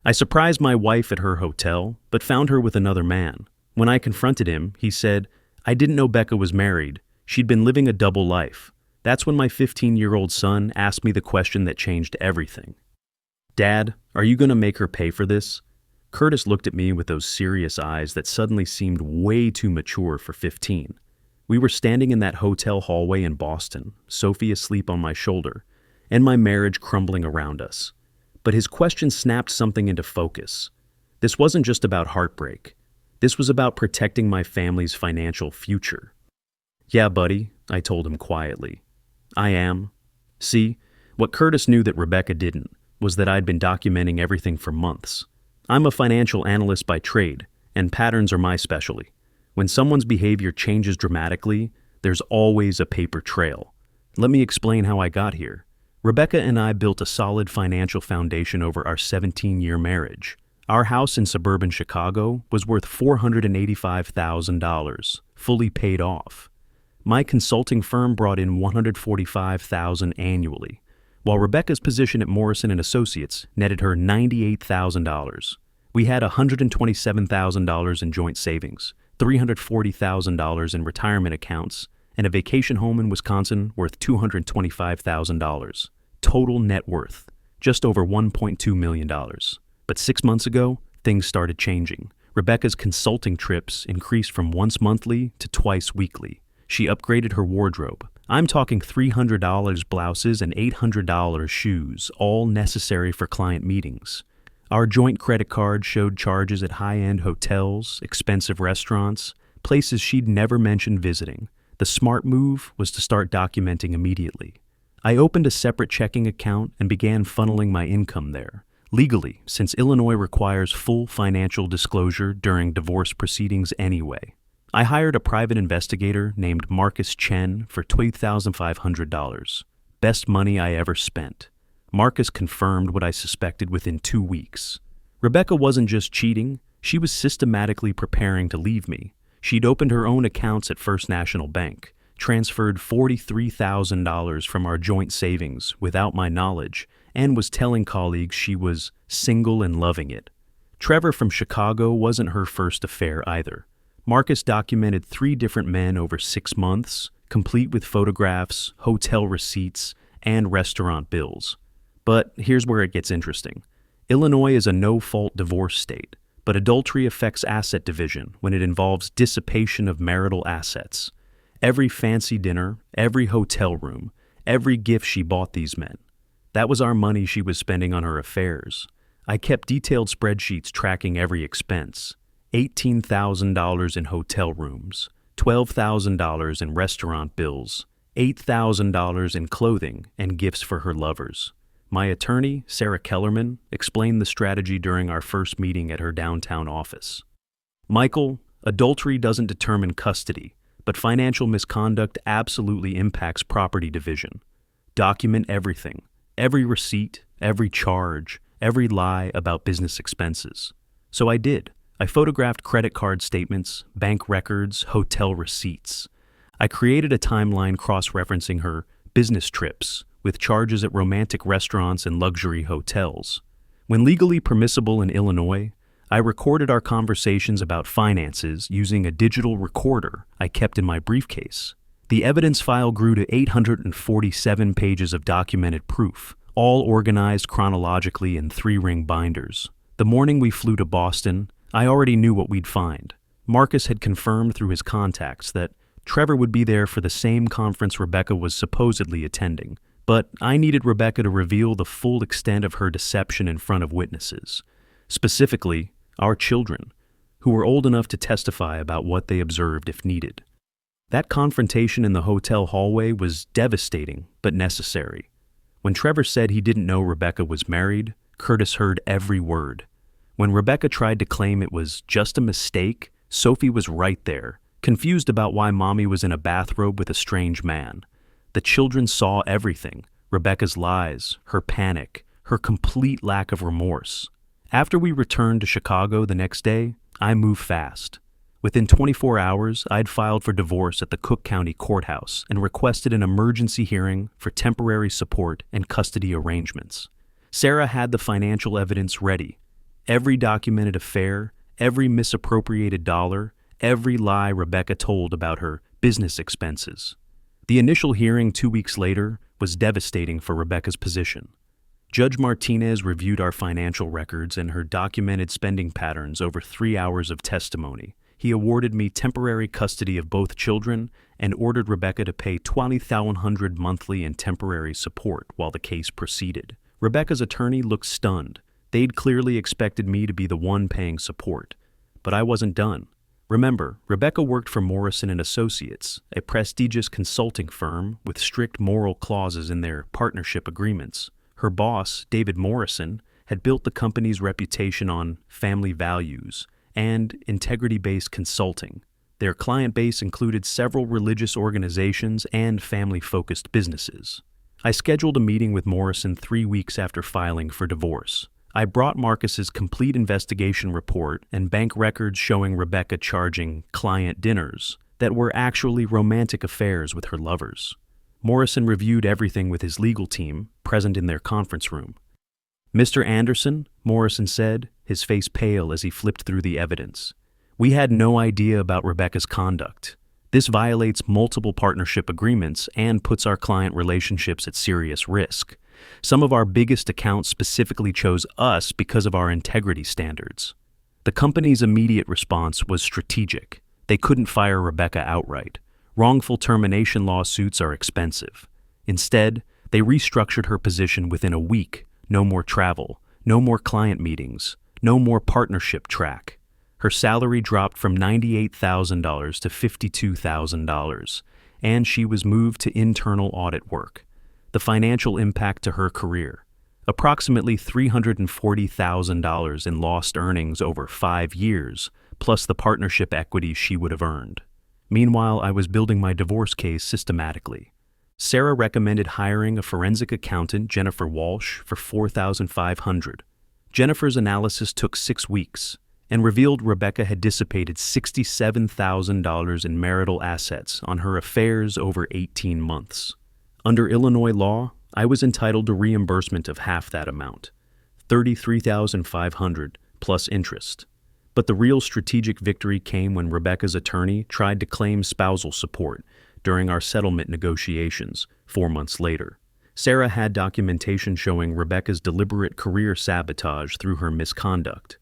I surprised my wife at her hotel, but found her with another man. When I confronted him, he said, "I didn't know Becca was married. She'd been living a double life." That's when my 15-year-old son asked me the question that changed everything. "Dad, are you going to make her pay for this?" Curtis looked at me with those serious eyes that suddenly seemed way too mature for 15. We were standing in that hotel hallway in Boston, Sophie asleep on my shoulder, and my marriage crumbling around us. But his question snapped something into focus. This wasn't just about heartbreak. This was about protecting my family's financial future. "Yeah, buddy," I told him quietly. "I am." See, what Curtis knew that Rebecca didn't was that I'd been documenting everything for months. I'm a financial analyst by trade, and patterns are my specialty. When someone's behavior changes dramatically, there's always a paper trail. Let me explain how I got here. Rebecca and I built a solid financial foundation over our 17-year marriage. Our house in suburban Chicago was worth $485,000, fully paid off. My consulting firm brought in $145,000 annually, while Rebecca's position at Morrison & Associates netted her $98,000. We had $127,000 in joint savings, $340,000 in retirement accounts, and a vacation home in Wisconsin worth $225,000. Total net worth, just over $1.2 million. But 6 months ago, things started changing. Rebecca's consulting trips increased from once monthly to twice weekly. She upgraded her wardrobe. I'm talking $300 blouses and $800 shoes, all necessary for client meetings. Our joint credit card showed charges at high-end hotels, expensive restaurants, places she'd never mentioned visiting. The smart move was to start documenting immediately. I opened a separate checking account and began funneling my income there. Legally, since Illinois requires full financial disclosure during divorce proceedings anyway. I hired a private investigator named Marcus Chen for $12,500. Best money I ever spent. Marcus confirmed what I suspected within 2 weeks. Rebecca wasn't just cheating, she was systematically preparing to leave me. She'd opened her own accounts at First National Bank, transferred $43,000 from our joint savings without my knowledge, and was telling colleagues she was single and loving it. Trevor from Chicago wasn't her first affair either. Marcus documented 3 different men over 6 months, complete with photographs, hotel receipts, and restaurant bills. But here's where it gets interesting. Illinois is a no-fault divorce state, but adultery affects asset division when it involves dissipation of marital assets. Every fancy dinner, every hotel room, every gift she bought these men. That was our money she was spending on her affairs. I kept detailed spreadsheets tracking every expense. $18,000 in hotel rooms, $12,000 in restaurant bills, $8,000 in clothing and gifts for her lovers. My attorney, Sarah Kellerman, explained the strategy during our first meeting at her downtown office. "Michael, adultery doesn't determine custody, but financial misconduct absolutely impacts property division. Document everything, every receipt, every charge, every lie about business expenses." So I did. I photographed credit card statements, bank records, hotel receipts. I created a timeline cross-referencing her business trips with charges at romantic restaurants and luxury hotels. When legally permissible in Illinois, I recorded our conversations about finances using a digital recorder I kept in my briefcase. The evidence file grew to 847 pages of documented proof, all organized chronologically in 3-ring binders. The morning we flew to Boston, I already knew what we'd find. Marcus had confirmed through his contacts that Trevor would be there for the same conference Rebecca was supposedly attending, but I needed Rebecca to reveal the full extent of her deception in front of witnesses, specifically our children, who were old enough to testify about what they observed if needed. That confrontation in the hotel hallway was devastating but necessary. When Trevor said he didn't know Rebecca was married, Curtis heard every word. When Rebecca tried to claim it was just a mistake, Sophie was right there, confused about why Mommy was in a bathrobe with a strange man. The children saw everything, Rebecca's lies, her panic, her complete lack of remorse. After we returned to Chicago the next day, I moved fast. Within 24 hours, I'd filed for divorce at the Cook County Courthouse and requested an emergency hearing for temporary support and custody arrangements. Sarah had the financial evidence ready. Every documented affair, every misappropriated dollar, every lie Rebecca told about her business expenses. The initial hearing 2 weeks later was devastating for Rebecca's position. Judge Martinez reviewed our financial records and her documented spending patterns over 3 hours of testimony. He awarded me temporary custody of both children and ordered Rebecca to pay $20,100 monthly in temporary support while the case proceeded. Rebecca's attorney looked stunned. They'd clearly expected me to be the one paying support. But I wasn't done. Remember, Rebecca worked for Morrison & Associates, a prestigious consulting firm with strict moral clauses in their partnership agreements. Her boss, David Morrison, had built the company's reputation on family values and integrity-based consulting. Their client base included several religious organizations and family-focused businesses. I scheduled a meeting with Morrison 3 weeks after filing for divorce. I brought Marcus's complete investigation report and bank records showing Rebecca charging client dinners that were actually romantic affairs with her lovers. Morrison reviewed everything with his legal team, present in their conference room. "Mr. Anderson," Morrison said, his face pale as he flipped through the evidence, "we had no idea about Rebecca's conduct. This violates multiple partnership agreements and puts our client relationships at serious risk. Some of our biggest accounts specifically chose us because of our integrity standards." The company's immediate response was strategic. They couldn't fire Rebecca outright. Wrongful termination lawsuits are expensive. Instead, they restructured her position within a week. No more travel, no more client meetings, no more partnership track. Her salary dropped from $98,000 to $52,000, and she was moved to internal audit work. The financial impact to her career: approximately $340,000 in lost earnings over 5 years, plus the partnership equity she would have earned. Meanwhile, I was building my divorce case systematically. Sarah recommended hiring a forensic accountant, Jennifer Walsh, for $4,500. Jennifer's analysis took 6 weeks and revealed Rebecca had dissipated $67,000 in marital assets on her affairs over 18 months. Under Illinois law, I was entitled to reimbursement of half that amount, $33,500 plus interest. But the real strategic victory came when Rebecca's attorney tried to claim spousal support during our settlement negotiations 4 months later. Sarah had documentation showing Rebecca's deliberate career sabotage through her misconduct.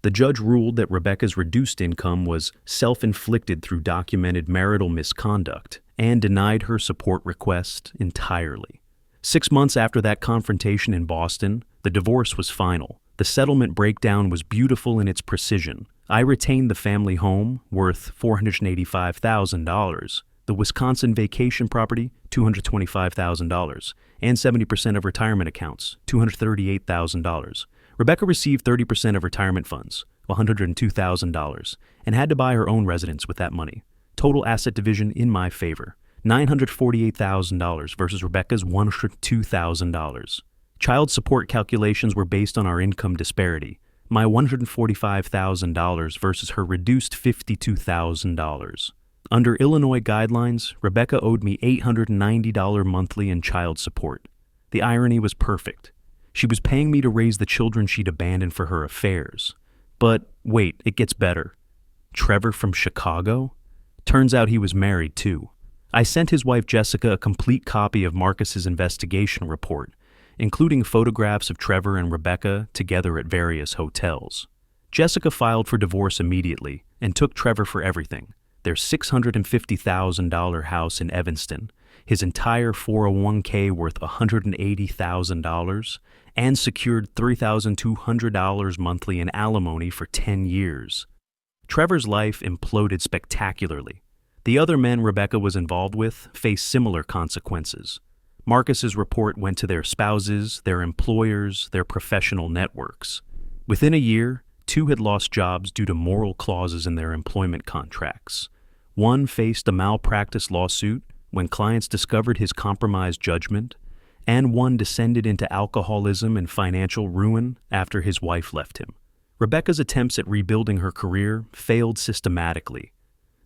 The judge ruled that Rebecca's reduced income was self-inflicted through documented marital misconduct and denied her support request entirely. 6 months after that confrontation in Boston, the divorce was final. The settlement breakdown was beautiful in its precision. I retained the family home, worth $485,000, the Wisconsin vacation property, $225,000, and 70% of retirement accounts, $238,000. Rebecca received 30% of retirement funds, $102,000, and had to buy her own residence with that money. Total asset division in my favor, $948,000 versus Rebecca's $102,000. Child support calculations were based on our income disparity, my $145,000 versus her reduced $52,000. Under Illinois guidelines, Rebecca owed me $890 monthly in child support. The irony was perfect. She was paying me to raise the children she'd abandoned for her affairs. But wait, it gets better. Trevor from Chicago? Turns out he was married too. I sent his wife Jessica a complete copy of Marcus's investigation report, including photographs of Trevor and Rebecca together at various hotels. Jessica filed for divorce immediately and took Trevor for everything: their $650,000 house in Evanston, his entire 401k worth $180,000, and secured $3,200 monthly in alimony for 10 years. Trevor's life imploded spectacularly. The other men Rebecca was involved with faced similar consequences. Marcus's report went to their spouses, their employers, their professional networks. Within a year, 2 had lost jobs due to moral clauses in their employment contracts. One faced a malpractice lawsuit when clients discovered his compromised judgment, and one descended into alcoholism and financial ruin after his wife left him. Rebecca's attempts at rebuilding her career failed systematically.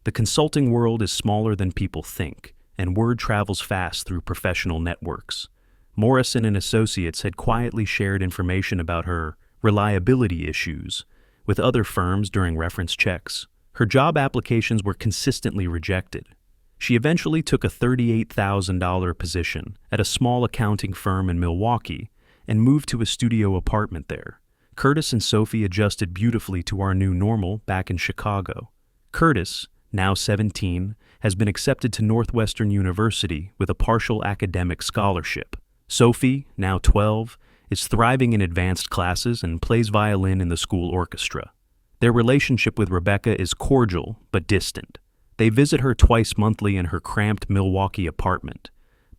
The consulting world is smaller than people think, and word travels fast through professional networks. Morrison & Associates had quietly shared information about her reliability issues with other firms during reference checks. Her job applications were consistently rejected. She eventually took a $38,000 position at a small accounting firm in Milwaukee and moved to a studio apartment there. Curtis and Sophie adjusted beautifully to our new normal back in Chicago. Curtis, now 17, has been accepted to Northwestern University with a partial academic scholarship. Sophie, now 12, is thriving in advanced classes and plays violin in the school orchestra. Their relationship with Rebecca is cordial but distant. They visit her twice monthly in her cramped Milwaukee apartment,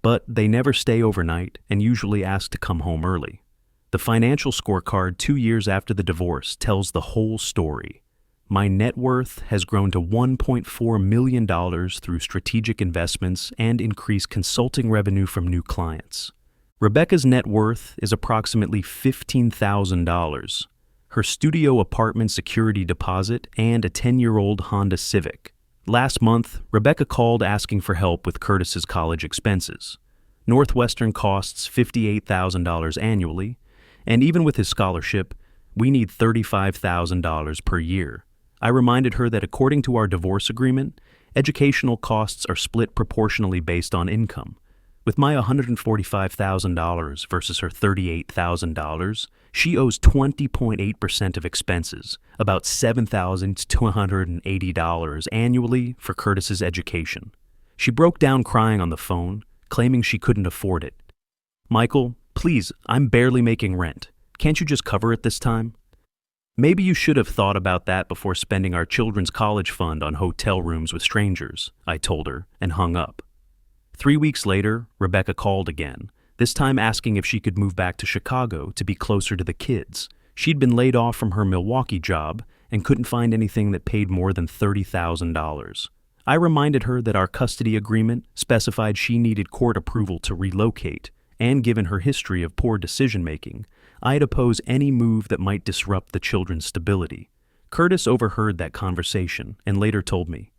but they never stay overnight and usually ask to come home early. The financial scorecard 2 years after the divorce tells the whole story. My net worth has grown to $1.4 million through strategic investments and increased consulting revenue from new clients. Rebecca's net worth is approximately $15,000. Her studio apartment security deposit and a 10-year-old Honda Civic. Last month, Rebecca called asking for help with Curtis's college expenses. Northwestern costs $58,000 annually, and even with his scholarship, we need $35,000 per year. I reminded her that according to our divorce agreement, educational costs are split proportionally based on income. With my $145,000 versus her $38,000, she owes 20.8% of expenses, about $7,280 annually for Curtis's education. She broke down crying on the phone, claiming she couldn't afford it. "Michael, please, I'm barely making rent. Can't you just cover it this time?" "Maybe you should have thought about that before spending our children's college fund on hotel rooms with strangers," I told her, and hung up. 3 weeks later, Rebecca called again, this time asking if she could move back to Chicago to be closer to the kids. She'd been laid off from her Milwaukee job and couldn't find anything that paid more than $30,000. I reminded her that our custody agreement specified she needed court approval to relocate, and given her history of poor decision-making, I'd oppose any move that might disrupt the children's stability. Curtis overheard that conversation and later told me,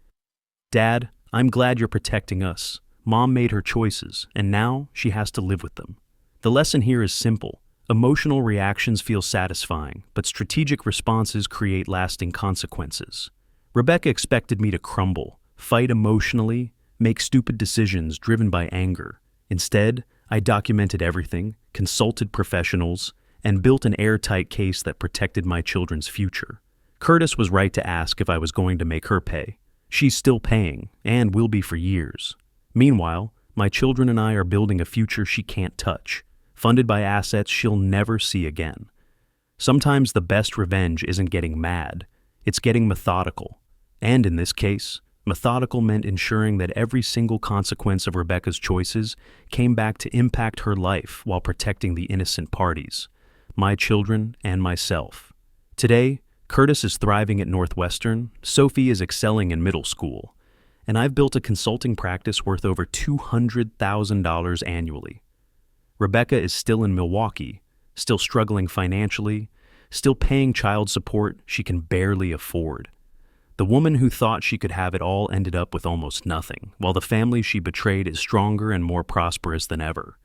"Dad, I'm glad you're protecting us. Mom made her choices, and now she has to live with them." The lesson here is simple. Emotional reactions feel satisfying, but strategic responses create lasting consequences. Rebecca expected me to crumble, fight emotionally, make stupid decisions driven by anger. Instead, I documented everything, consulted professionals, and built an airtight case that protected my children's future. Curtis was right to ask if I was going to make her pay. She's still paying, and will be for years. Meanwhile, my children and I are building a future she can't touch, funded by assets she'll never see again. Sometimes the best revenge isn't getting mad, it's getting methodical. And in this case, methodical meant ensuring that every single consequence of Rebecca's choices came back to impact her life while protecting the innocent parties, my children and myself. Today, Curtis is thriving at Northwestern, Sophie is excelling in middle school, and I've built a consulting practice worth over $200,000 annually. Rebecca is still in Milwaukee, still struggling financially, still paying child support she can barely afford. The woman who thought she could have it all ended up with almost nothing, while the family she betrayed is stronger and more prosperous than ever.